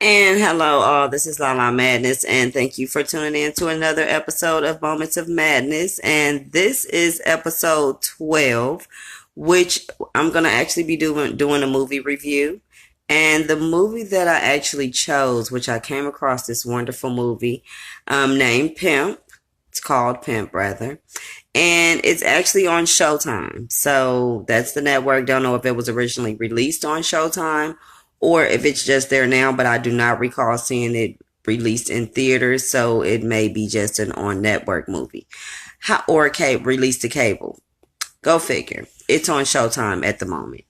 And hello, all. This is Lala Madness, and thank you for tuning in to another episode of Moments of Madness. And this is episode 12, which I'm gonna actually be doing a movie review. And the movie that I actually chose, which I came across this wonderful movie, named Pimp. It's called Pimp, rather. And it's actually on Showtime. So that's the network. Don't know if it was originally released on Showtime or if it's just there now, but I do not recall seeing it released in theaters. So it may be just an on network movie. Or released to cable. Go figure. It's on Showtime at the moment.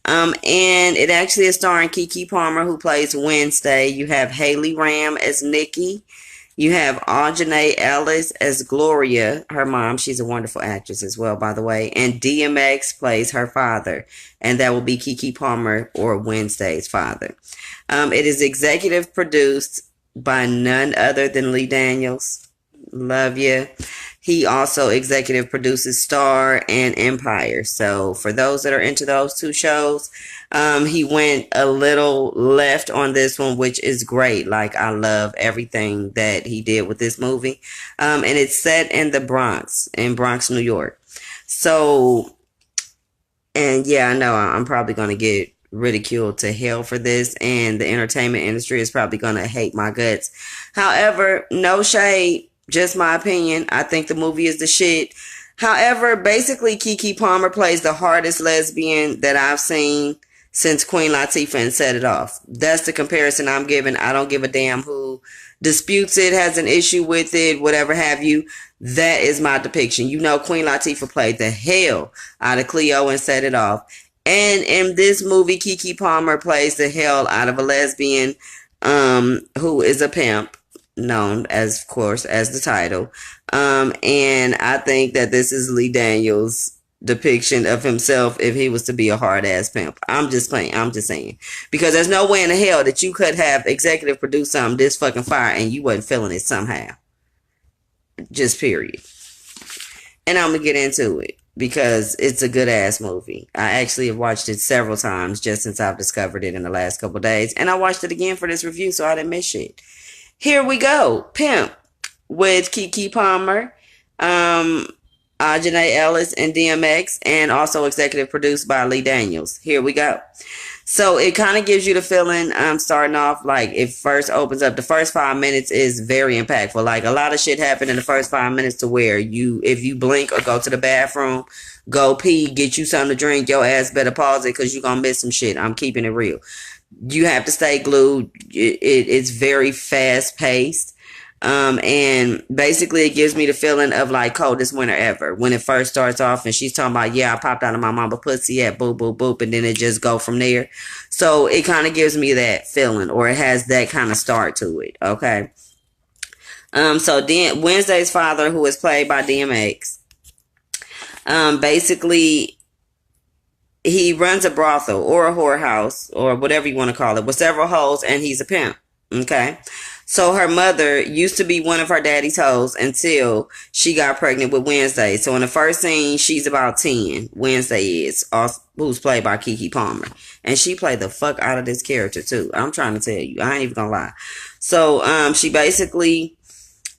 And it actually is starring Keke Palmer, who plays Wednesday. You have Haley Ram as Nikki. You have Aujanae Ellis as Gloria, her mom. She's a wonderful actress as well, by the way. And DMX plays her father. And that will be Keke Palmer or Wednesday's father. It is executive produced by none other than Lee Daniels. Love you. He also executive produces Star and Empire. So for those that are into those two shows, he went a little left on this one, which is great. Like, I love everything that he did with this movie. And it's set in the Bronx, in Bronx, New York. So, and yeah, I know I'm probably going to get ridiculed to hell for this, and the entertainment industry is probably going to hate my guts. However, no shade, just my opinion. I think the movie is the shit. However, basically, Keke Palmer plays the hardest lesbian that I've seen since Queen Latifah and Set It Off. That's the comparison I'm giving. I don't give a damn who disputes it, has an issue with it, whatever have you. That is my depiction. You know, Queen Latifah played the hell out of Cleo and Set It Off. And in this movie, Keke Palmer plays the hell out of a lesbian who is a pimp, known as, of course, as the title. And I think that this is Lee Daniels' depiction of himself if he was to be a hard ass pimp. I'm just playing. I'm just saying. Because there's no way in the hell that you could have executive produce something this fucking fire and you wasn't feeling it somehow. Just period. And I'm going to get into it because it's a good ass movie. I actually have watched it several times just since I've discovered it in the last couple days. And I watched it again for this review, so I didn't miss shit. Here we go. Pimp with Keke Palmer, Aujanae Ellis, and DMX, and also executive produced by Lee Daniels. Here we go. So it kind of gives you the feeling, starting off, like it first opens up. The first 5 minutes is very impactful. Like, a lot of shit happened in the first 5 minutes to where if you blink or go to the bathroom, go pee, get you something to drink, your ass better pause it because you're going to miss some shit. I'm keeping it real. You have to stay glued. It's very fast paced. And basically it gives me the feeling of like coldest winter ever when it first starts off and she's talking about, yeah, I popped out of my mama pussy at boop, boop, boop. And then it just go from there. So it kind of gives me that feeling, or it has that kind of start to it. Okay. So Wednesday's father, who is played by DMX, basically he runs a brothel or a whorehouse or whatever you want to call it with several hoes, and he's a pimp. Okay. So her mother used to be one of her daddy's hoes until she got pregnant with Wednesday. So in the first scene, she's about 10. Wednesday is, who's played by Keke Palmer. And she played the fuck out of this character too. I'm trying to tell you. I ain't even gonna lie. So she basically,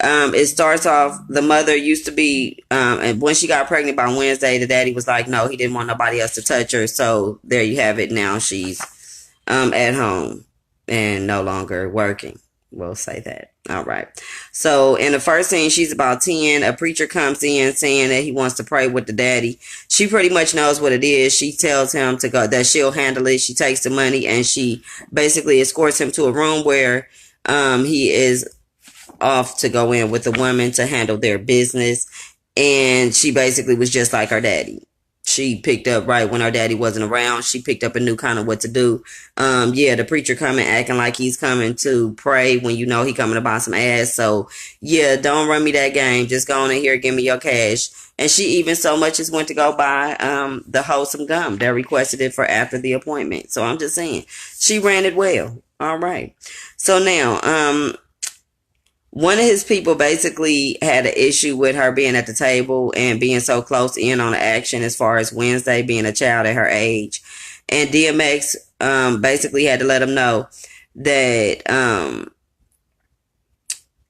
it starts off, the mother used to be, and when she got pregnant by Wednesday, the daddy was like, no, he didn't want nobody else to touch her. So there you have it. Now she's at home and no longer working. We'll say that. All right. So in the first scene, she's about 10. A preacher comes in saying that he wants to pray with the daddy. She pretty much knows what it is. She tells him to go, that she'll handle it. She takes the money and she basically escorts him to a room where he is off to go in with a woman to handle their business. And she basically was just like her daddy. She picked up right when her daddy wasn't around. She picked up and knew kind of what to do. Yeah, the preacher coming acting like he's coming to pray when you know he coming to buy some ass. So yeah, don't run me that game. Just go on in here, give me your cash. And she even so much as went to go buy the wholesome gum that requested it for after the appointment. So I'm just saying, she ran it well. All right. So now, one of his people basically had an issue with her being at the table and being so close in on the action as far as Wednesday being a child at her age. And DMX basically had to let him know that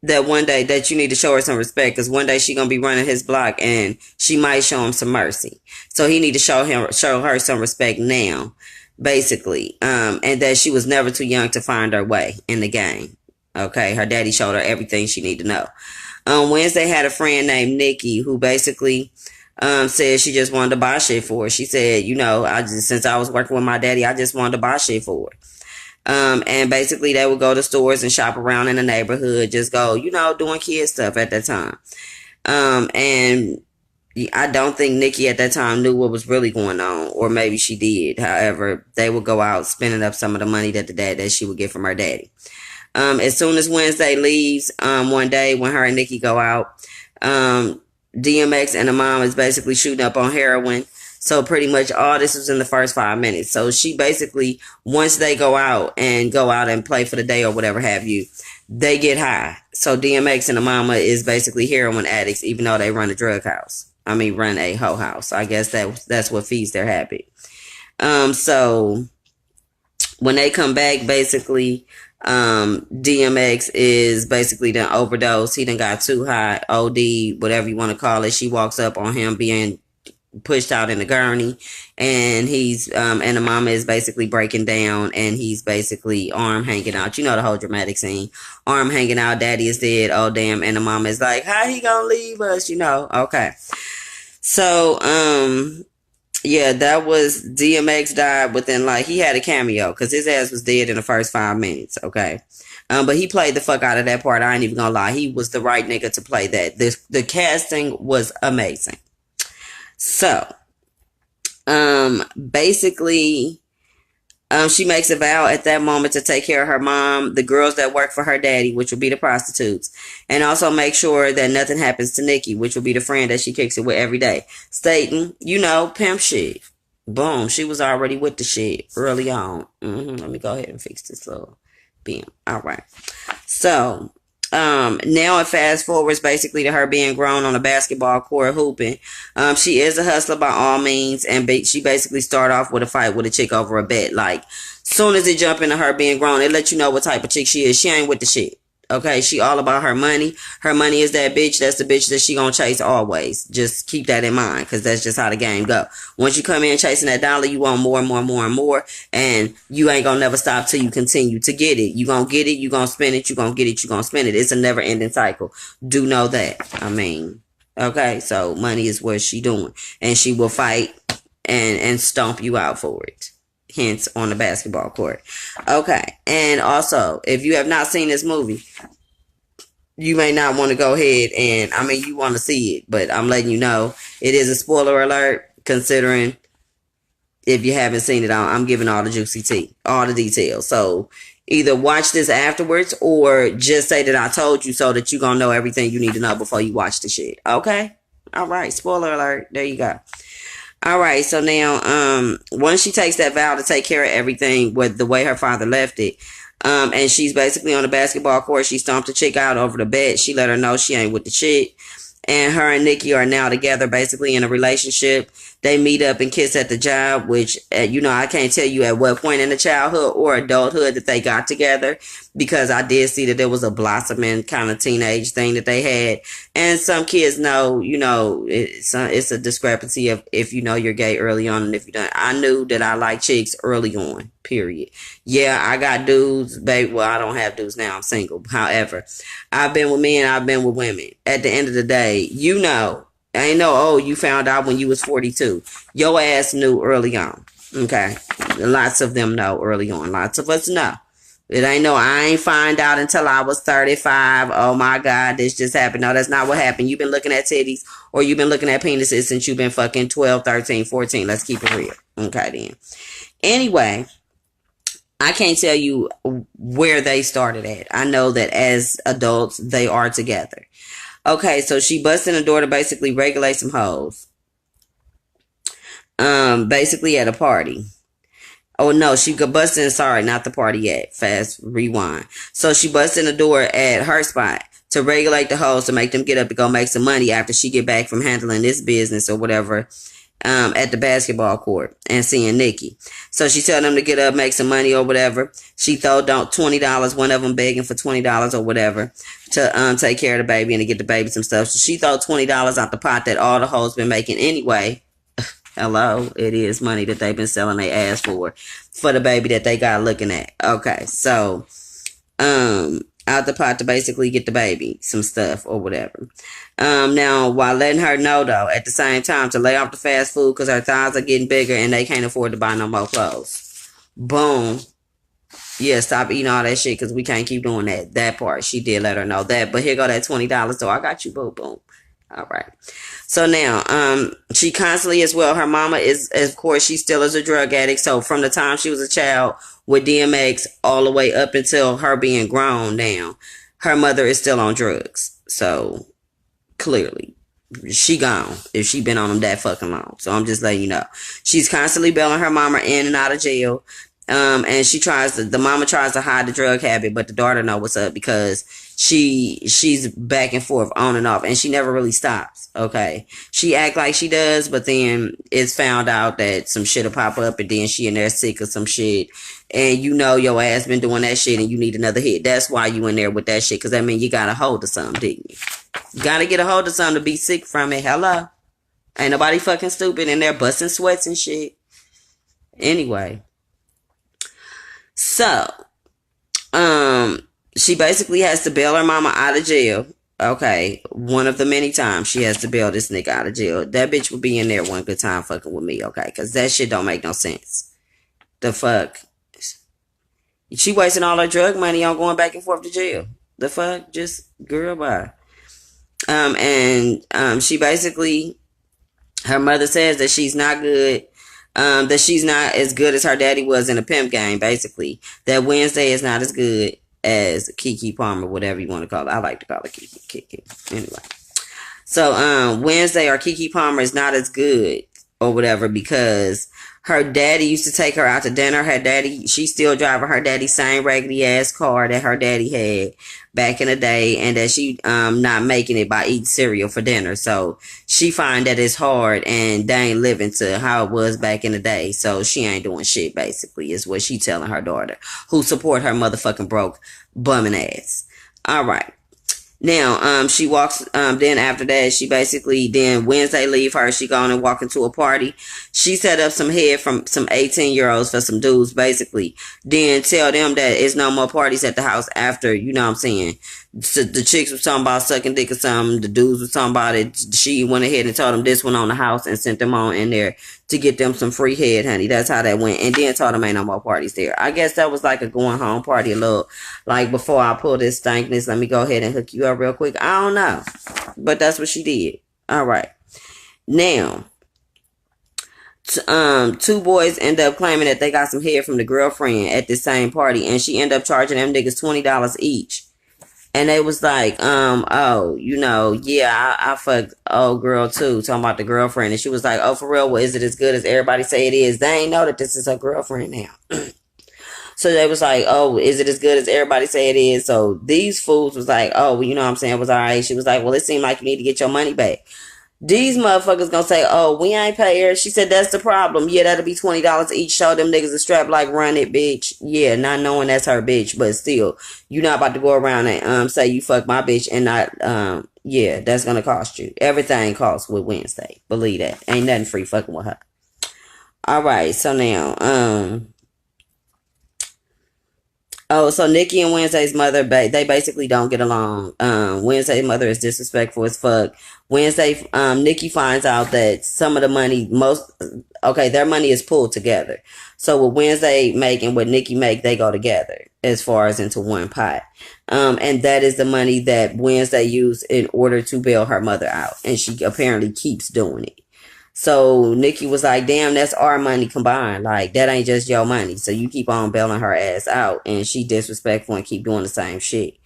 that one day that you need to show her some respect, because one day she gonna be running his block and she might show him some mercy. So he need to show her some respect now, basically. And that she was never too young to find her way in the game. Okay, her daddy showed her everything she need to know. Wednesday had a friend named Nikki who basically said she just wanted to buy shit for her. She said, since I was working with my daddy, I just wanted to buy shit for her. And basically they would go to stores and shop around in the neighborhood, just go, doing kid stuff at that time. And I don't think Nikki at that time knew what was really going on, or maybe she did. However, they would go out spending up some of the money that she would get from her daddy. As soon as Wednesday leaves, one day when her and Nikki go out, DMX and the mom is basically shooting up on heroin. So pretty much all this was in the first 5 minutes. So she basically, once they go out and play for the day or whatever have you, they get high. So DMX and the mama is basically heroin addicts, even though they run a drug house. Run a hoe house. I guess that's what feeds their habit. So when they come back, basically, DMX is basically done overdose. He done got too high, OD, whatever you want to call it. She walks up on him being pushed out in the gurney, and he's and the mama is basically breaking down, and he's basically arm hanging out. The whole dramatic scene. Arm hanging out, daddy is dead, oh damn, and the mama is like, how he gonna leave us, Okay. So yeah, that was DMX died within, he had a cameo because his ass was dead in the first 5 minutes, okay? But he played the fuck out of that part. I ain't even gonna lie. He was the right nigga to play that. The casting was amazing. So, basically, she makes a vow at that moment to take care of her mom, the girls that work for her daddy, which will be the prostitutes, and also make sure that nothing happens to Nikki, which will be the friend that she kicks it with every day. Stating, pimp shit. Boom. She was already with the shit early on. Let me go ahead and fix this little beam. All right. So, now it fast forwards basically to her being grown on a basketball court hooping. She is a hustler by all means, and she basically start off with a fight with a chick over a bet. Soon as it jump into her being grown, it let you know what type of chick she is. She ain't with the shit. Okay, she all about her money. Her money is that bitch. That's the bitch that she gonna chase always. Just keep that in mind, because that's just how the game go. Once you come in chasing that dollar, you want more and more and more and more, and you ain't gonna never stop till you continue to get it. You gonna get it, you gonna spend it, you gonna get it, you gonna spend it. It's a never ending cycle. Do know that. Okay, so money is what she doing, and she will fight and stomp you out for it. Hence, on the basketball court. Okay. And also, if you have not seen this movie, you may not want to go ahead and, you want to see it, but I'm letting you know, it is a spoiler alert, considering if you haven't seen it, I'm giving all the juicy tea, all the details. So, either watch this afterwards, or just say that I told you, so that you're going to know everything you need to know before you watch the shit. Okay? All right. Spoiler alert. There you go. All right, so now, once she takes that vow to take care of everything with the way her father left it, and she's basically on the basketball court, she stomped the chick out over the bed. She let her know she ain't with the shit. And her and Nikki are now together, basically in a relationship. They meet up and kiss at the job, which, I can't tell you at what point in the childhood or adulthood that they got together, because I did see that there was a blossoming kind of teenage thing that they had. And some kids know, it's a discrepancy of if you're gay early on and if you don't. I knew that I like chicks early on, period. Yeah, I got dudes, babe. Well, I don't have dudes now. I'm single. However, I've been with men, I've been with women. At the end of the day, ain't you found out when you was 42. Your ass knew early on. Okay. Lots of them know early on. Lots of us know. It ain't I ain't find out until I was 35. Oh my God, this just happened. No, that's not what happened. You've been looking at titties, or you've been looking at penises since you've been fucking 12, 13, 14. Let's keep it real. Okay then. Anyway, I can't tell you where they started at. I know that as adults, they are together. Okay, so she busts in the door to basically regulate some hoes. Basically at a party. Oh no, she could bust in, sorry, not the party yet. Fast rewind. So she busts in the door at her spot to regulate the hoes, to make them get up and go make some money after she get back from handling this business or whatever. at the basketball court and seeing Nikki. So she told them to get up, make some money or whatever. She threw down $20, one of them begging for $20 or whatever to take care of the baby and to get the baby some stuff. So she threw $20 out the pot that all the hoes been making anyway. Hello, it is money that they've been selling their ass for the baby that they got looking at. Okay, so out the pot to basically get the baby some stuff or whatever. Now, while letting her know, though, at the same time, to lay off the fast food because her thighs are getting bigger and they can't afford to buy no more clothes. Boom. Yeah, stop eating all that shit because we can't keep doing that. That part, she did let her know that. But here go that $20, so I got you, boo, boom. All right. So now, she constantly as well, her mama is, of course, she still is a drug addict. So from the time she was a child with DMX all the way up until her being grown now, her mother is still on drugs. So clearly, she gone if she been on them that fucking long. So I'm just letting you know. She's constantly bailing her mama in and out of jail. And the mama tries to hide the drug habit, but the daughter know what's up because she's back and forth on and off and she never really stops. Okay. She act like she does, but then it's found out that some shit'll pop up and then she in there sick of some shit. And you know your ass been doing that shit and you need another hit. That's why you in there with that shit. Cause that mean you got a hold of something, didn't you? You gotta get a hold of something to be sick from it. Hello. Ain't nobody fucking stupid in there busting sweats and shit. Anyway. So, she basically has to bail her mama out of jail. Okay. One of the many times she has to bail this nigga out of jail. That bitch will be in there one good time fucking with me. Okay. Cause that shit don't make no sense. The fuck. She wasting all her drug money on going back and forth to jail. The fuck? Just girl bye. She basically, her mother says that she's not good. That she's not as good as her daddy was in a Pimp game, basically. That Wednesday is not as good as Keke Palmer, whatever you want to call it. I like to call it Keke. Anyway. So, Wednesday or Keke Palmer is not as good or whatever because her daddy used to take her out to dinner. She's still driving her daddy's same raggedy ass car that her daddy had back in the day, and that she not making it by eating cereal for dinner. So she find that it's hard and they ain't living to how it was back in the day. So she ain't doing shit, basically, is what she telling her daughter, who support her motherfucking broke bumming ass. All right. Now, she walks, then after that, she basically, then Wednesday leave her, she go on and walk into a party. She set up some head from some 18-year-olds for some dudes, basically. Then tell them that it's no more parties at the house after, you know what I'm saying? So the chicks was talking about sucking dick or something. The dudes was talking about it. She went ahead and told them this one on the house and sent them on in there to get them some free head, honey. That's how that went. And then told them ain't no more parties there. I guess that was like a going home party a little. Like before I pull this stankness, let me go ahead and hook you up real quick. I don't know. But that's what she did. All right. Now, two boys end up claiming that they got some head from the girlfriend at this same party. And she end up charging them niggas $20 each. And they was like, oh, you know, yeah, I fucked old girl too, talking about the girlfriend. And she was like, oh, for real, well, is it as good as everybody say it is? They ain't know that this is her girlfriend now. So they was like, oh, is it as good as everybody say it is? So these fools was like, oh, well, you know what I'm saying? It was all right. She was like, well, it seemed like you need to get your money back. These motherfuckers gonna say, oh, we ain't pay her. She said, that's the problem. Yeah, that'll be $20 each. Show them niggas a strap like, run it, bitch. Yeah, not knowing that's her bitch, but still, you not about to go around and say you fuck my bitch and not, yeah, that's gonna cost you. Everything costs with Wednesday. Believe that. Ain't nothing free fucking with her. All right, so now, oh, so Nikki and Wednesday's mother, they basically don't get along. Wednesday's mother is disrespectful as fuck. Nikki finds out that some of the money, their money is pulled together. So what Wednesday make and what Nikki make, they go together as far as into one pot. And that is the money that Wednesday used in order to bail her mother out. And she apparently keeps doing it. So Nikki was like, damn, that's our money combined. Like, that ain't just your money. So you keep on bailing her ass out. And she disrespectful and keep doing the same shit.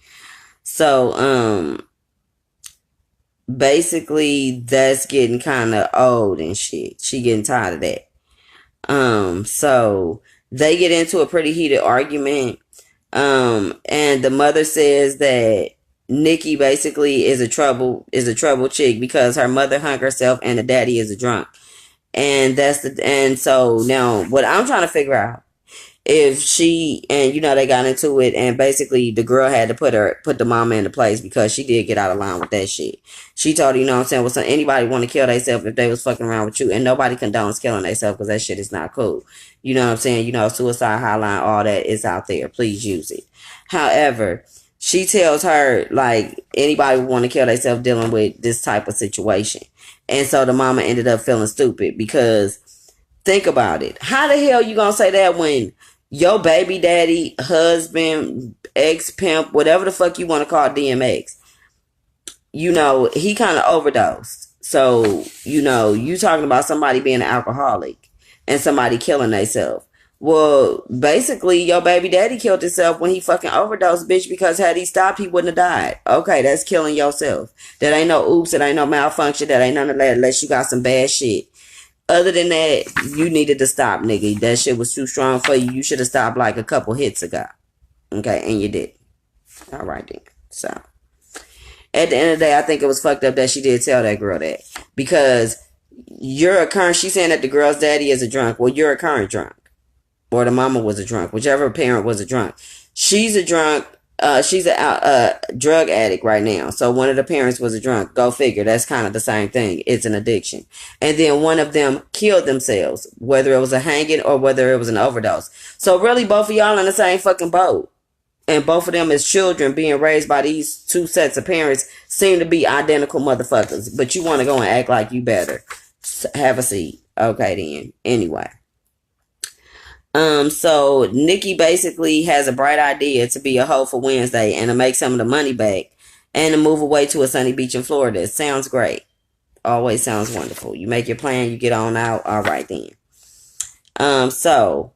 So, basically, that's getting kind of old and shit. She getting tired of that. So they get into a pretty heated argument. And the mother says that Nikki basically is a trouble chick because her mother hung herself and the daddy is a drunk. And so now what I'm trying to figure out, if she, and they got into it, and basically the girl had to put the mama into place because she did get out of line with that shit. She told her, you know what I'm saying, well, so anybody want to kill themselves if they was fucking around with you, and nobody condones killing themselves because that shit is not cool. You know what I'm saying? Suicide hotline, all that is out there. Please use it. However, she tells her, like, anybody would want to kill themselves dealing with this type of situation. And so the mama ended up feeling stupid because, think about it. How the hell you gonna say that when your baby daddy, husband, ex-pimp, whatever the fuck you want to call DMX, he kind of overdosed. So, you talking about somebody being an alcoholic and somebody killing themselves. Well, basically, your baby daddy killed himself when he fucking overdosed, bitch, because had he stopped, he wouldn't have died. Okay, that's killing yourself. That ain't no oops, that ain't no malfunction, that ain't none of that unless you got some bad shit. Other than that, you needed to stop, nigga. That shit was too strong for you. You should have stopped like a couple hits ago. Okay, and you did. All right, then. So, at the end of the day, I think it was fucked up that she did tell that girl that. Because you're a current, she's saying that the girl's daddy is a drunk. Well, you're a current drunk. Or the mama was a drunk. Whichever parent was a drunk. She's a drunk. She's a drug addict right now. So one of the parents was a drunk. Go figure. That's kind of the same thing. It's an addiction. And then one of them killed themselves, whether it was a hanging or whether it was an overdose. So really, both of y'all in the same fucking boat. And both of them as children being raised by these two sets of parents seem to be identical motherfuckers. But you want to go and act like you better. Have a seat. Okay then. Anyway. So Nikki basically has a bright idea to be a hoe for Wednesday and to make some of the money back and to move away to a sunny beach in Florida. It sounds great. Always sounds wonderful. You make your plan, you get on out. All right then. So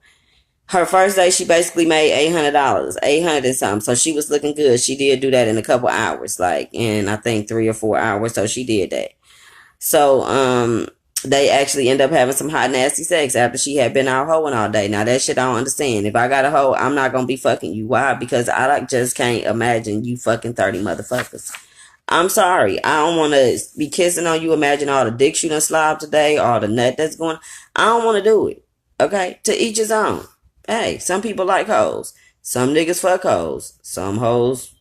her first day, she basically made $800, 800 and something. So she was looking good. She did do that in a couple hours, like in I think 3 or 4 hours. So she did that. So, they actually end up having some hot nasty sex after she had been out hoeing all day. Now that shit I don't understand. If I got a hoe, I'm not gonna be fucking you. Why? Because I just can't imagine you fucking 30 motherfuckers. I'm sorry. I don't want to be kissing on you. Imagine all the dicks you done slobbed today, all the nut that's going. I don't want to do it. Okay? To each his own. Hey, some people like hoes. Some niggas fuck hoes. Some hoes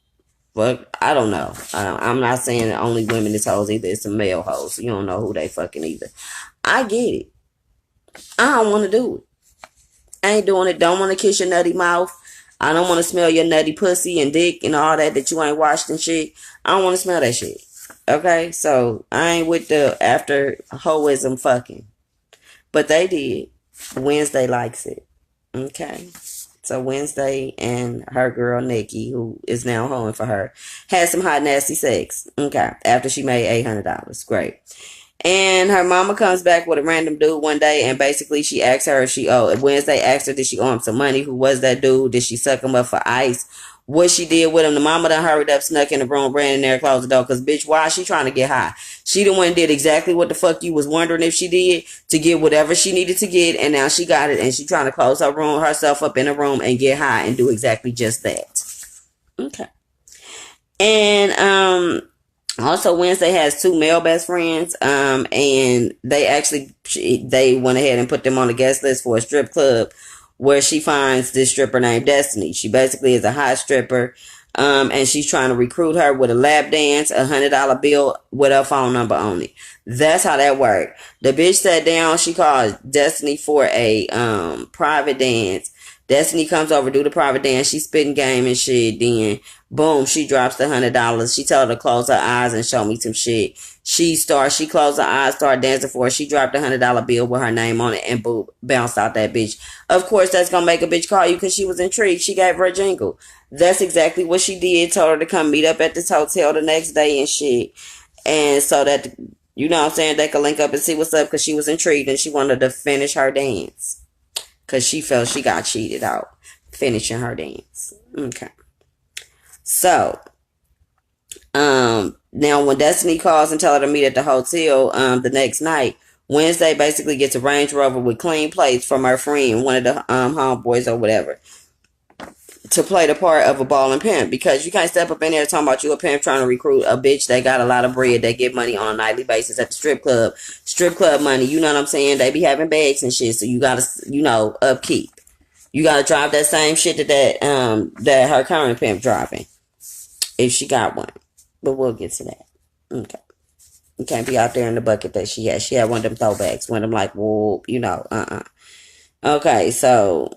fuck. I don't know. I'm not saying that only women is hoes either. It's some male hoes. You don't know who they fucking either. I get it. I don't want to do it. I ain't doing it. Don't want to kiss your nutty mouth. I don't want to smell your nutty pussy and dick and all that you ain't washed and shit. I don't want to smell that shit. Okay? So, I ain't with the after hoism fucking. But they did. Wednesday likes it. Okay? So, Wednesday and her girl, Nikki, who is now hoeing for her, had some hot, nasty sex. Okay? After she made $800. Great. And her mama comes back with a random dude one day, and basically she asks her if she Wednesday asked her, did she owe him some money? Who was that dude? Did she suck him up for ice? What she did with him? The mama done hurried up, snuck in the room, ran in there, closed the door. Cause bitch, why is she trying to get high? She the one did exactly what the fuck you was wondering if she did, to get whatever she needed to get, and now she got it, and she trying to close herself up in a room and get high and do exactly just that. Okay. And also, Wednesday has 2 male best friends, and they went ahead and put them on the guest list for a strip club where she finds this stripper named Destiny. She basically is a hot stripper, and she's trying to recruit her with a lap dance, $100 bill with her phone number on it. That's how that worked. The bitch sat down, she called Destiny for a private dance. Destiny comes over, do the private dance, she spitting game and shit, then boom, she drops the $100. She told her to close her eyes and show me some shit. She closed her eyes, started dancing for her. She dropped a $100 bill with her name on it and boom, bounced out that bitch. Of course, that's gonna make a bitch call you because she was intrigued. She gave her a jingle. That's exactly what she did. Told her to come meet up at this hotel the next day and shit. And so that, you know what I'm saying, they could link up and see what's up because she was intrigued and she wanted to finish her dance. Because she felt she got cheated out finishing her dance. Okay. So, now when Destiny calls and tell her to meet at the hotel the next night, Wednesday basically gets a Range Rover with clean plates from her friend, one of the homeboys or whatever, to play the part of a ballin' pimp. Because you can't step up in there talking about you a pimp trying to recruit a bitch that got a lot of bread, that get money on a nightly basis at the strip club, strip club money. You know what I'm saying? They be having bags and shit, so you gotta, upkeep. You gotta drive that same shit that her current pimp driving, if she got one. But we'll get to that. Okay. You can't be out there in the bucket that she had. She had one of them throwbacks, one of them like, whoop, Okay, so,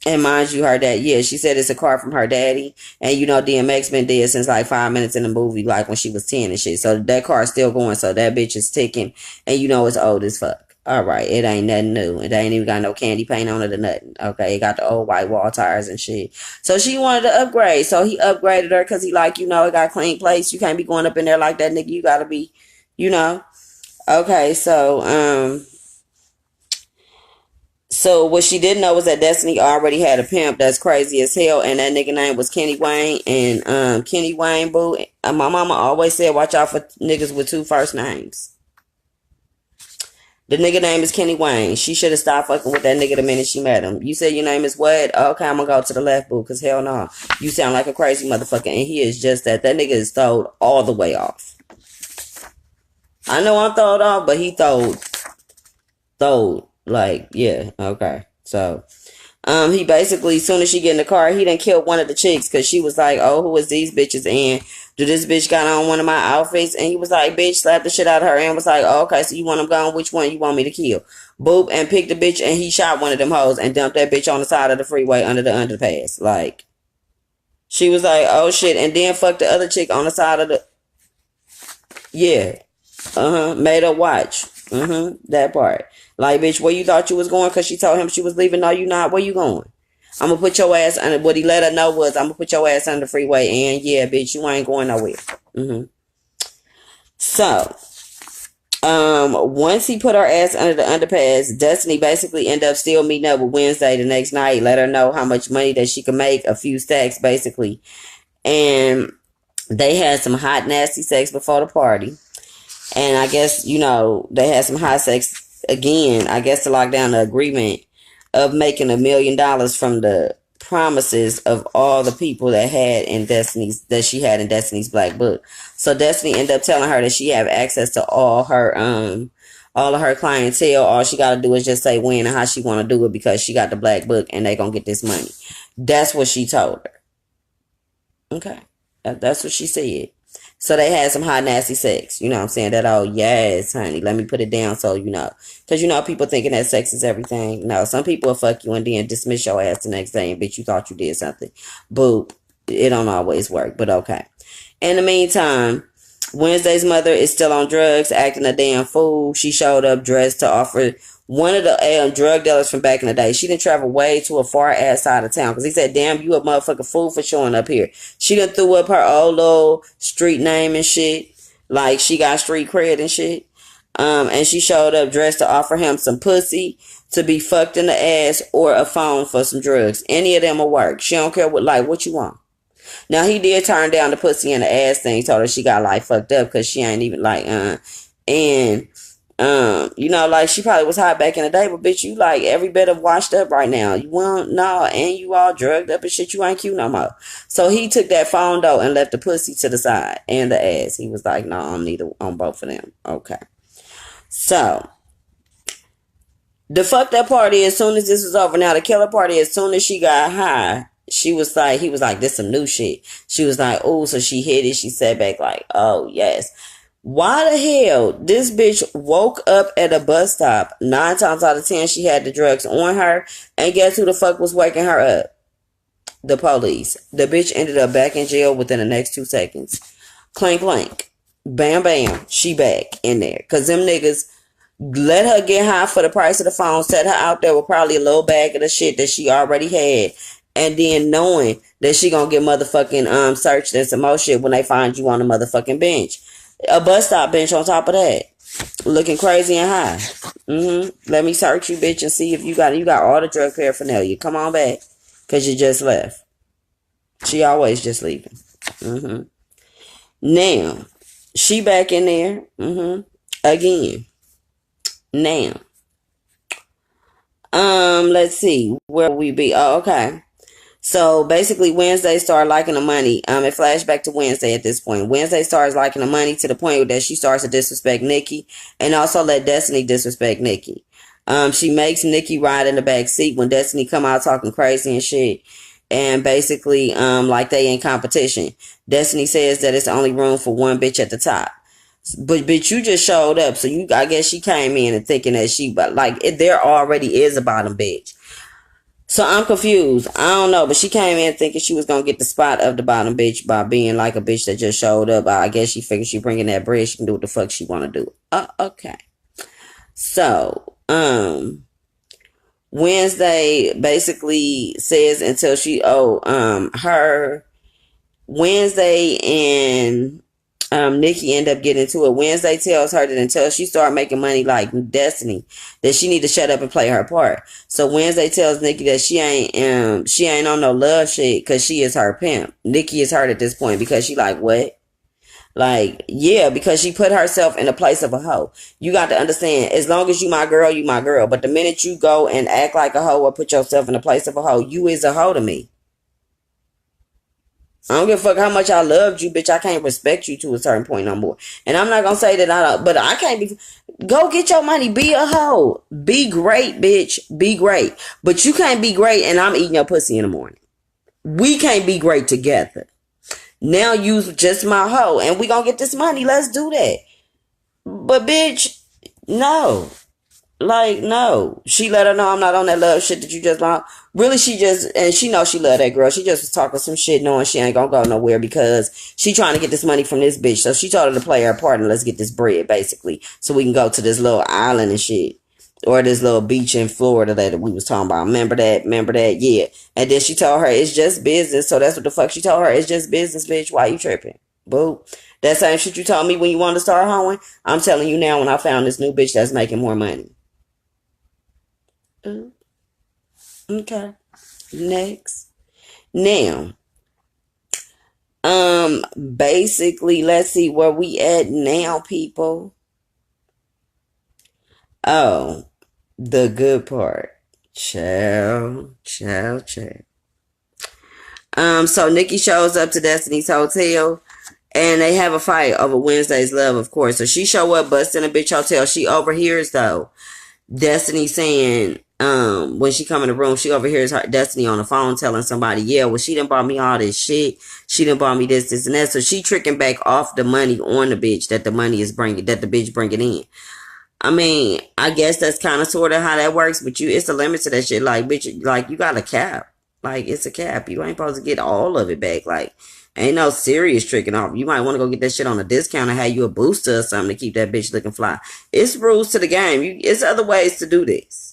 and mind you, her dad, yeah, she said it's a car from her daddy. And DMX been dead since like 5 minutes in the movie, like when she was 10 and shit. So that car's still going. So that bitch is ticking. And it's old as fuck. All right, it ain't nothing new. It ain't even got no candy paint on it or nothing. Okay, it got the old white wall tires and shit. So she wanted to upgrade. So he upgraded her because he like, it got clean plates. You can't be going up in there like that, nigga. You gotta be, Okay, so what she didn't know was that Destiny already had a pimp that's crazy as hell, and that nigga name was Kenny Wayne. And Kenny Wayne, boo, my mama always said, watch out for niggas with two first names. The nigga name is Kenny Wayne. She should have stopped fucking with that nigga the minute she met him. You said your name is what? Okay, I'm gonna go to the left, boo, because hell no. You sound like a crazy motherfucker, and he is just that. That nigga is throwed all the way off. I know I'm throwed off, but he throwed, like, yeah, okay. So, he basically, as soon as she get in the car, he done killed one of the chicks, because she was like, oh, who is these bitches? And do this bitch got on one of my outfits? And he was like, bitch, slapped the shit out of her and was like, oh, okay, so you want them gone? Which one you want me to kill? Boop, and picked the bitch, and he shot one of them hoes and dumped that bitch on the side of the freeway under the underpass. Like, she was like, oh shit, and then fucked the other chick on the side of the, yeah, made her watch, that part. Like, bitch, where you thought you was going? Because she told him she was leaving. No, you not. Where you going? I'm going to put your ass under. What he let her know was, I'm going to put your ass under the freeway. And yeah, bitch, you ain't going nowhere. So, once he put her ass under the underpass, Destiny basically ended up still meeting up with Wednesday the next night. Let her know how much money that she could make. A few stacks, basically. And they had some hot, nasty sex before the party. And I guess, they had some hot sex again, I guess, to lock down the agreement of making $1 million from the promises of all the people that she had in Destiny's Black Book. So Destiny ended up telling her that she have access to all of her clientele. All she got to do is just say when and how she want to do it, because she got the Black Book and they gonna get this money. That's what she told her. Okay, that's what she said. So they had some hot, nasty sex. You know what I'm saying? That, oh, yes, honey. Let me put it down so you know. Because, people thinking that sex is everything. No, some people will fuck you and then dismiss your ass the next day and bitch, you thought you did something. Boop. It don't always work, but okay. In the meantime, Wednesday's mother is still on drugs, acting a damn fool. She showed up dressed to offer one of the drug dealers from back in the day. She didn't travel way to a far ass side of town, because he said, damn, you a motherfucking fool for showing up here. She done threw up her old little street name and shit, like she got street cred and shit. And she showed up dressed to offer him some pussy to be fucked in the ass or a phone for some drugs. Any of them will work. She don't care what you want. Now, he did turn down the pussy and the ass thing. Told her she got like fucked up because she ain't even like, and like she probably was hot back in the day, but bitch, you like every bit of washed up right now. You want, no, and you all drugged up and shit. You ain't cute no more. So he took that phone though and left the pussy to the side and the ass. He was like, no, I'm neither on both of them. Okay. So the fucked up party, as soon as this was over, now the killer party, as soon as she got high, he was like, this some new shit. She was like, oh, so she hit it. She sat back like, oh, yes. Why the hell this bitch woke up at a bus stop? 9 times out of 10, she had the drugs on her. And guess who the fuck was waking her up? The police. The bitch ended up back in jail within the next 2 seconds. Clank, clank. Bam, bam. She back in there. Because them niggas let her get high for the price of the phone. Set her out there with probably a little bag of the shit that she already had. And then knowing that she gonna get motherfucking searched and some more shit when they find you on the motherfucking bench. A bus stop bench on top of that. Looking crazy and high. Let me search you, bitch, and see if you got all the drug paraphernalia. Come on back. Because you just left. She always just leaving. Now, she back in there. Again. Now. Let's see. Where we be? Oh, okay. So basically, Wednesday started liking the money. It flashed back to Wednesday at this point. Wednesday starts liking the money to the point that she starts to disrespect Nikki and also let Destiny disrespect Nikki. She makes Nikki ride in the back seat when Destiny come out talking crazy and shit. And basically, like they in competition. Destiny says that it's only room for one bitch at the top. But bitch, you just showed up, so I guess she came in and thinking that but like there already is a bottom bitch. So I'm confused. I don't know, but she came in thinking she was gonna get the spot of the bottom bitch by being like a bitch that just showed up. I guess she figured she bringing that bread, she can do what the fuck she want to do. Okay. So, Wednesday basically says until her Wednesday and Nikki end up getting into it. Wednesday tells her that until she start making money like Destiny, that she need to shut up and play her part. So Wednesday tells Nikki that she ain't on no love shit because she is her pimp. Nikki is hurt at this point because she like, what? Like, yeah, because she put herself in the place of a hoe. You got to understand, as long as you my girl, you my girl. But the minute you go and act like a hoe or put yourself in the place of a hoe, you is a hoe to me. I don't give a fuck how much I loved you, bitch. I can't respect you to a certain point no more. And I'm not gonna say that I don't, but I can't be. Go get your money. Be a hoe. Be great, bitch. Be great. But you can't be great and I'm eating your pussy in the morning. We can't be great together. Now you just my hoe and we gonna get this money. Let's do that. But bitch, no. Like, no. She let her know I'm not on that love shit that you just want. Really, and she knows she love that girl. She just was talking some shit knowing she ain't gonna go nowhere because she trying to get this money from this bitch. So she told her to play her part and let's get this bread, basically. So we can go to this little island and shit. Or this little beach in Florida that we was talking about. Remember that? Yeah. And then she told her it's just business. So that's what the fuck she told her. It's just business, bitch. Why you tripping? Boo. That same shit you told me when you wanted to start hoeing. I'm telling you now when I found this new bitch that's making more money. Okay. Next. Now, basically, let's see where we at now, people. Oh, the good part. Ciao. So Nikki shows up to Destiny's hotel and they have a fight over Wednesday's love, of course. So she show up, busting a bitch hotel. She overhears though Destiny saying, when she come in the room, she overhears her Destiny on the phone telling somebody, yeah, well, she done bought me all this shit. She done bought me this, and that. So she tricking back off the money on the bitch that the bitch bringing in. I mean, I guess that's kind of sort of how that works, but it's a limit to that shit. Like, bitch, like, you got a cap. Like, it's a cap. You ain't supposed to get all of it back. Like, ain't no serious tricking off. You might want to go get that shit on a discount and have you a booster or something to keep that bitch looking fly. It's rules to the game. It's other ways to do this.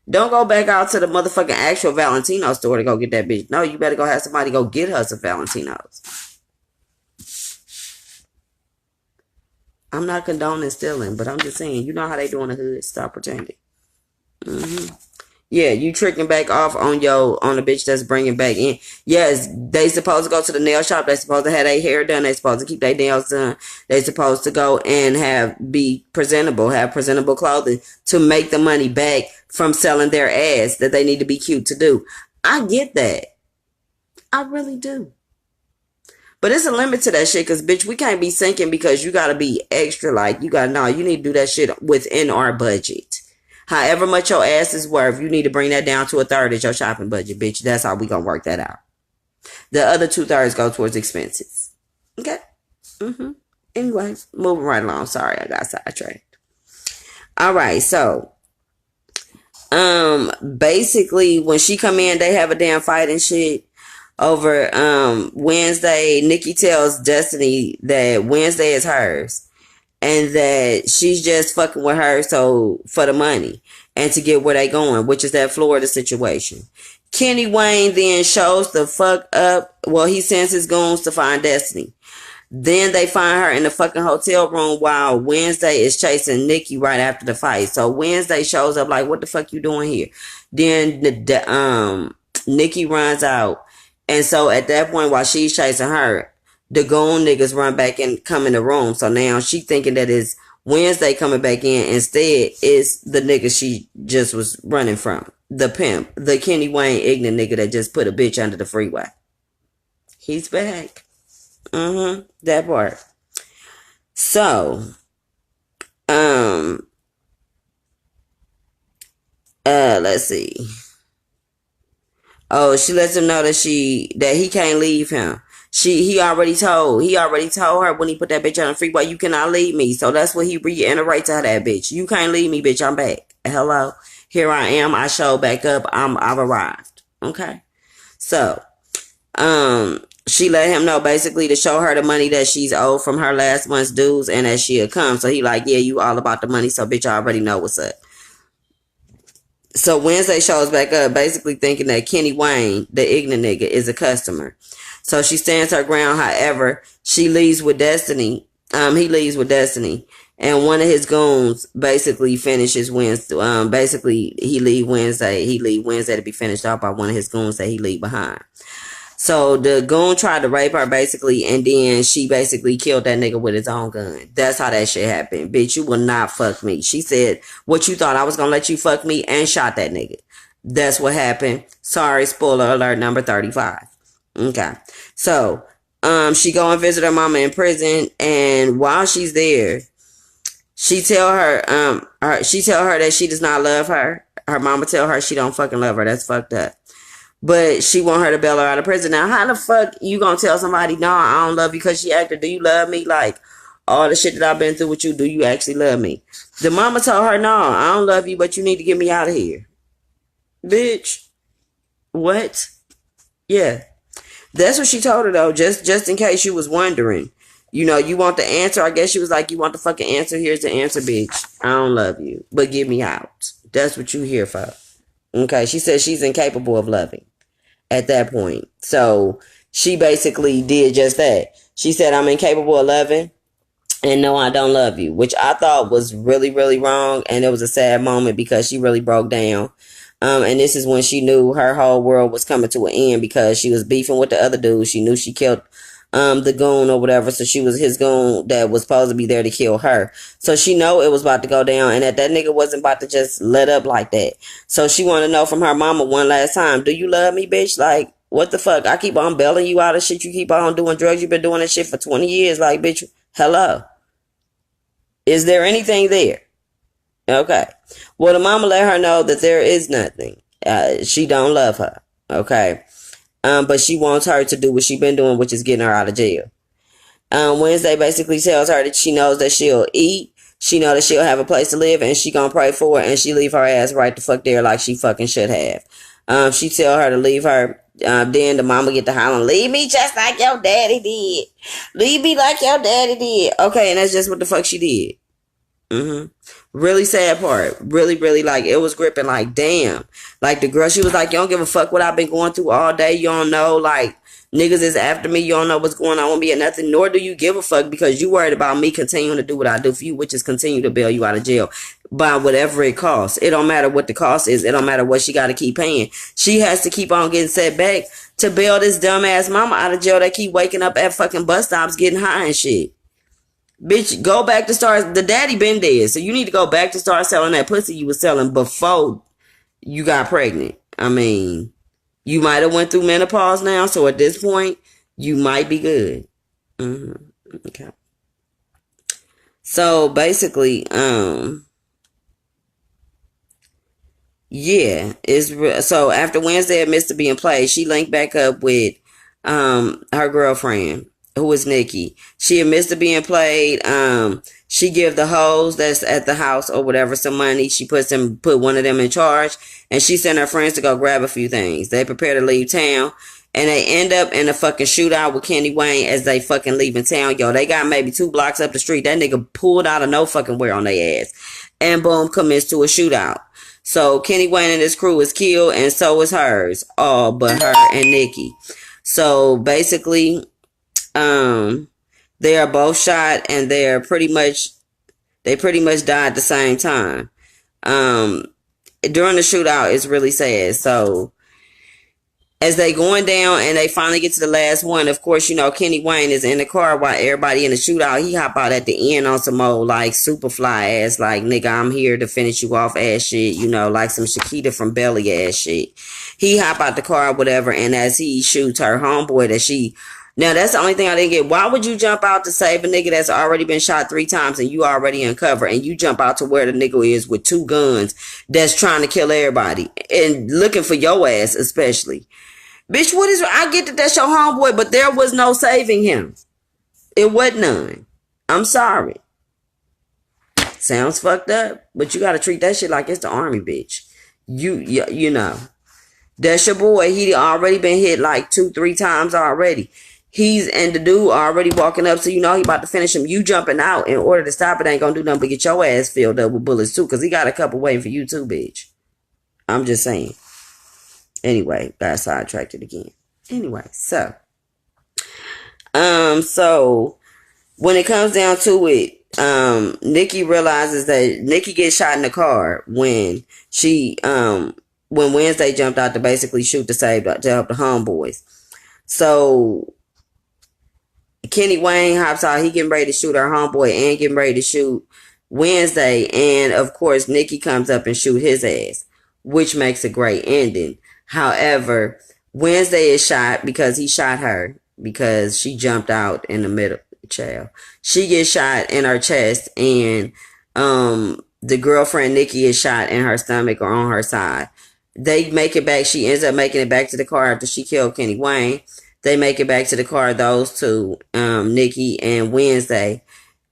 Don't go back out to the motherfucking actual Valentino store to go get that bitch. No, you better go have somebody go get her some Valentinos. I'm not condoning stealing, but I'm just saying, you know how they do in the hood. Stop pretending. Yeah, you tricking back off on the bitch that's bringing back in. Yes, they supposed to go to the nail shop. They supposed to have their hair done. They supposed to keep their nails done. They supposed to go and be presentable, have presentable clothing to make the money back from selling their ass that they need to be cute to do. I get that. I really do. But it's a limit to that shit, because, bitch, we can't be sinking because you got to be extra, like, you need to do that shit within our budget. However much your ass is worth, you need to bring that down to a third of your shopping budget, bitch. That's how we gonna work that out. The other 2/3 go towards expenses. Okay? Anyway, moving right along. Sorry, I got sidetracked. Alright, so, basically, when she come in, they have a damn fight and shit. Over Wednesday, Nikki tells Destiny that Wednesday is hers and that she's just fucking with her for the money and to get where they going, which is that Florida situation. Kenny Wayne then shows the fuck up. Well, he sends his goons to find Destiny. Then they find her in the fucking hotel room while Wednesday is chasing Nikki right after the fight. So Wednesday shows up like, what the fuck you doing here? Then Nikki runs out. And so at that point, while she's chasing her, the goon niggas run back and come in the room. So now she thinking that it's Wednesday coming back in. Instead, it's the nigga she just was running from. the pimp, the Kenny Wayne ignorant nigga that just put a bitch under the freeway. He's back. That part. So, let's see. Oh, she lets him know that he can't leave him. He already told her when he put that bitch on the freeway, you cannot leave me. So that's what he reiterates to that bitch. You can't leave me, bitch. I'm back. Hello. Here I am. I showed back up. I've arrived. Okay. So, she let him know basically to show her the money that she's owed from her last month's dues and that she'll come. So he like, yeah, you all about the money. So bitch, I already know what's up. So Wednesday shows back up basically thinking that Kenny Wayne, the ignorant nigga, is a customer. So she stands her ground. However, she leaves with Destiny. He leaves with Destiny. And one of his goons basically finishes Wednesday. Basically, he leave Wednesday. He leave Wednesday to be finished off by one of his goons that he leave behind. So the goon tried to rape her basically, and then she basically killed that nigga with his own gun. That's how that shit happened. Bitch, you will not fuck me. She said, what you thought I was gonna let you fuck me, and shot that nigga. That's what happened. Sorry, spoiler alert number 35. Okay. So, she go and visit her mama in prison, and while she's there, she tell her that she does not love her. Her mama tell her she don't fucking love her. That's fucked up. But she want her to bail her out of prison. Now, how the fuck you gonna tell somebody, no, I don't love you because she acted? Do you love me? Like, all the shit that I've been through with you, do you actually love me? The mama told her, no, I don't love you, but you need to get me out of here. Bitch. What? Yeah. That's what she told her, though, just in case you was wondering. You know, you want the answer. I guess she was like, you want the fucking answer? Here's the answer, bitch. I don't love you, but get me out. That's what you here for. Okay, she said she's incapable of loving at that point. So she basically did just that. She said, I'm incapable of loving, and no, I don't love you, which I thought was really, really wrong. And it was a sad moment because she really broke down. And this is when she knew her whole world was coming to an end because she was beefing with the other dude. She knew she killed the goon or whatever. So she was his goon that was supposed to be there to kill her. So she know it was about to go down and that nigga wasn't about to just let up like that. So she wanted to know from her mama one last time, do you love me, bitch? Like, what the fuck? I keep on bailing you out of shit. You keep on doing drugs. You've been doing this shit for 20 years. Like, bitch, hello. Is there anything there? Okay. Well, the mama let her know that there is nothing. She don't love her. Okay. But she wants her to do what she been doing, which is getting her out of jail. Wednesday basically tells her that she knows that she'll eat. She know that she'll have a place to live and she gonna pray for it and she leave her ass right the fuck there like she fucking should have. She tell her to leave her. Then the mama get to hollering, leave me just like your daddy did. Leave me like your daddy did. Okay, and that's just what the fuck she did. Really sad part. Really, really, like, it was gripping. Like, damn. Like, the girl, she was like, you don't give a fuck what I've been going through all day. You don't know, like, niggas is after me. You don't know what's going on with me or nothing. Nor do you give a fuck because you worried about me continuing to do what I do for you, which is continue to bail you out of jail by whatever it costs. It don't matter what the cost is. It don't matter what she got to keep paying. She has to keep on getting set back to bail this dumbass mama out of jail that keep waking up at fucking bus stops getting high and shit. Bitch, go back to start. The daddy been dead, so you need to go back to start selling that pussy you was selling before you got pregnant. I mean, you might have went through menopause now, so at this point, you might be good. Okay. So basically, yeah, so after Wednesday admits to being played, she linked back up with her girlfriend, who is Nikki. She admits to being played. She give the hoes that's at the house or whatever some money. She put one of them in charge, and she sent her friends to go grab a few things. They prepare to leave town, and they end up in a fucking shootout with Kenny Wayne as they fucking leaving town. Yo, they got maybe 2 blocks up the street. That nigga pulled out of no fucking where on their ass, and boom, commits to a shootout. So Kenny Wayne and his crew is killed, and so is hers. All but her and Nikki. So basically, they are both shot and they pretty much died at the same time. During the shootout, it's really sad. So as they going down and they finally get to the last one, of course, you know, Kenny Wayne is in the car while everybody in the shootout. He hop out at the end on some old, like, Superfly ass, like, nigga, I'm here to finish you off ass shit, you know, like some Shakita from Belly ass shit. He hop out the car, whatever, and as he shoots her homeboy that she... Now, that's the only thing I didn't get. Why would you jump out to save a nigga that's already been shot 3 times and you already uncover, and you jump out to where the nigga is with 2 guns that's trying to kill everybody and looking for your ass especially? Bitch, what is... I get that that's your homeboy, but there was no saving him. It wasn't none. I'm sorry. Sounds fucked up, but you gotta treat that shit like it's the army, bitch. You know. That's your boy. He already been hit like 2-3 times already. And the dude already walking up, so you know he about to finish him. You jumping out in order to stop it ain't gonna do nothing but get your ass filled up with bullets too, because he got a couple waiting for you too, bitch. I'm just saying. Anyway, got sidetracked again. Anyway, so when it comes down to it, Nikki realizes that Nikki gets shot in the car when when Wednesday jumped out to basically shoot to help the homeboys. So Kenny Wayne hops out. He getting ready to shoot her homeboy and getting ready to shoot Wednesday. And of course, Nikki comes up and shoot his ass, which makes a great ending. However, Wednesday is shot because he shot her because she jumped out in the middle. Child. She gets shot in her chest, and the girlfriend Nikki is shot in her stomach or on her side. They make it back. She ends up making it back to the car after she killed Kenny Wayne. They make it back to the car, those two, Nikki and Wednesday.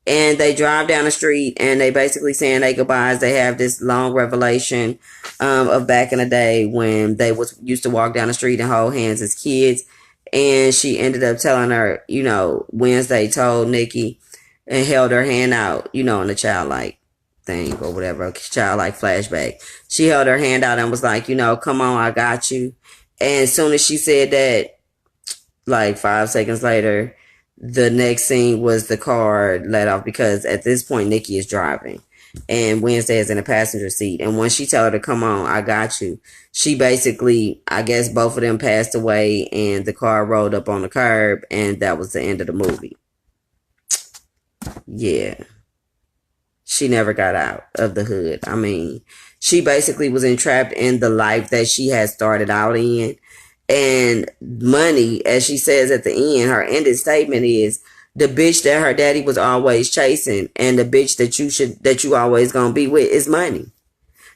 And they drive down the street and they basically saying their goodbyes. They have this long revelation of back in the day when they used to walk down the street and hold hands as kids. And she ended up telling her, you know, Wednesday told Nikki and held her hand out, you know, in the childlike thing or whatever, childlike flashback. She held her hand out and was like, you know, come on, I got you. And as soon as she said that, like 5 seconds later, the next scene was the car let off, because at this point Nikki is driving and Wednesday is in the passenger seat. And when she told her to come on, I got you, she basically, I guess both of them passed away and the car rolled up on the curb, and that was the end of the movie. Yeah. She never got out of the hood. I mean, she basically was entrapped in the life that she had started out in. And money, as she says at the end, her ending statement is, the bitch that her daddy was always chasing and the bitch that you always gonna be with is money.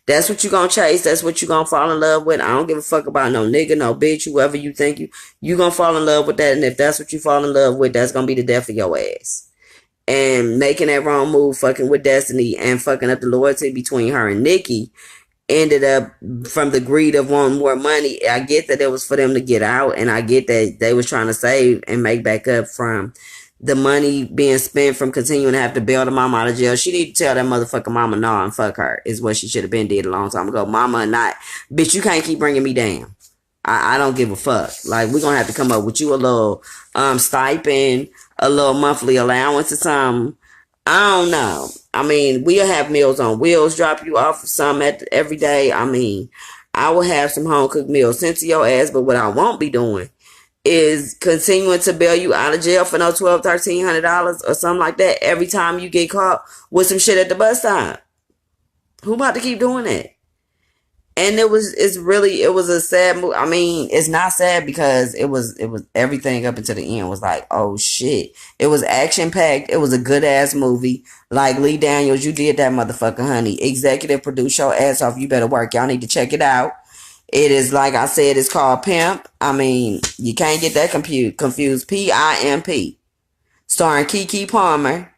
That's what you gonna chase. That's what you gonna fall in love with. I don't give a fuck about no nigga, no bitch, whoever you think you gonna fall in love with that. And if that's what you fall in love with, that's gonna be the death of your ass. And making that wrong move, fucking with Destiny and fucking up the loyalty between her and Nikki, ended up from the greed of wanting more money. I get that it was for them to get out, and I get that they was trying to save and make back up from the money being spent from continuing to have to bail the mama out of jail. She need to tell that motherfucking mama no and fuck her, is what she should have been did a long time ago. Mama or not, bitch, you can't keep bringing me down. I don't give a fuck. Like, we're gonna have to come up with you a little stipend, a little monthly allowance or something. I don't know. I mean, we'll have Meals on Wheels drop you off some every day. I mean, I will have some home cooked meals sent to your ass, but what I won't be doing is continuing to bail you out of jail for no $1,200, $1,300 or something like that every time you get caught with some shit at the bus stop. Who about to keep doing that? And it was a sad movie. I mean, it's not sad because it was everything up until the end was like, oh shit. It was action packed. It was a good ass movie. Like, Lee Daniels, you did that motherfucker, honey. Executive produce your ass off. You better work. Y'all need to check it out. It is, like I said, it's called Pimp. I mean, you can't get that confused. P-I-M-P. Starring Keke Palmer.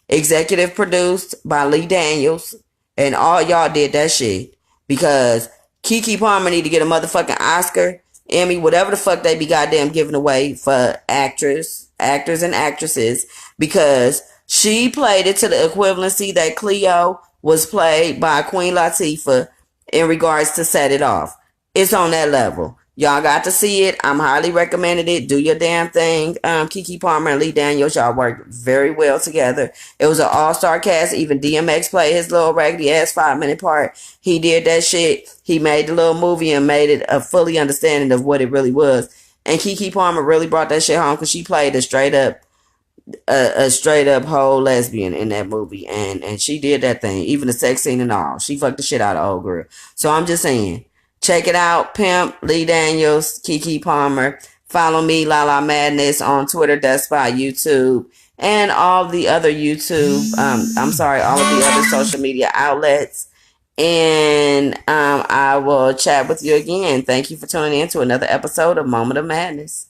Executive produced by Lee Daniels. And all y'all did that shit. Because Keke Palmer need to get a motherfucking Oscar, Emmy, whatever the fuck they be goddamn giving away for actors and actresses. Because she played it to the equivalency that Cleo was played by Queen Latifah in regards to Set It Off. It's on that level. Y'all got to see it. I'm highly recommending it. Do your damn thing. Keke Palmer and Lee Daniels, y'all worked very well together. It was an all-star cast. Even DMX played his little raggedy ass 5-minute part. He did that shit. He made the little movie and made it a fully understanding of what it really was. And Keke Palmer really brought that shit home because she played a straight up whole lesbian in that movie, and she did that thing, even the sex scene and all. She fucked the shit out of old girl. So I'm just saying, check it out. Pimp, Lee Daniels, Keke Palmer. Follow me, Lala Madness, on Twitter, Despot, YouTube, and all the other YouTube. All of the other social media outlets. And I will chat with you again. Thank you for tuning in to another episode of Moment of Madness.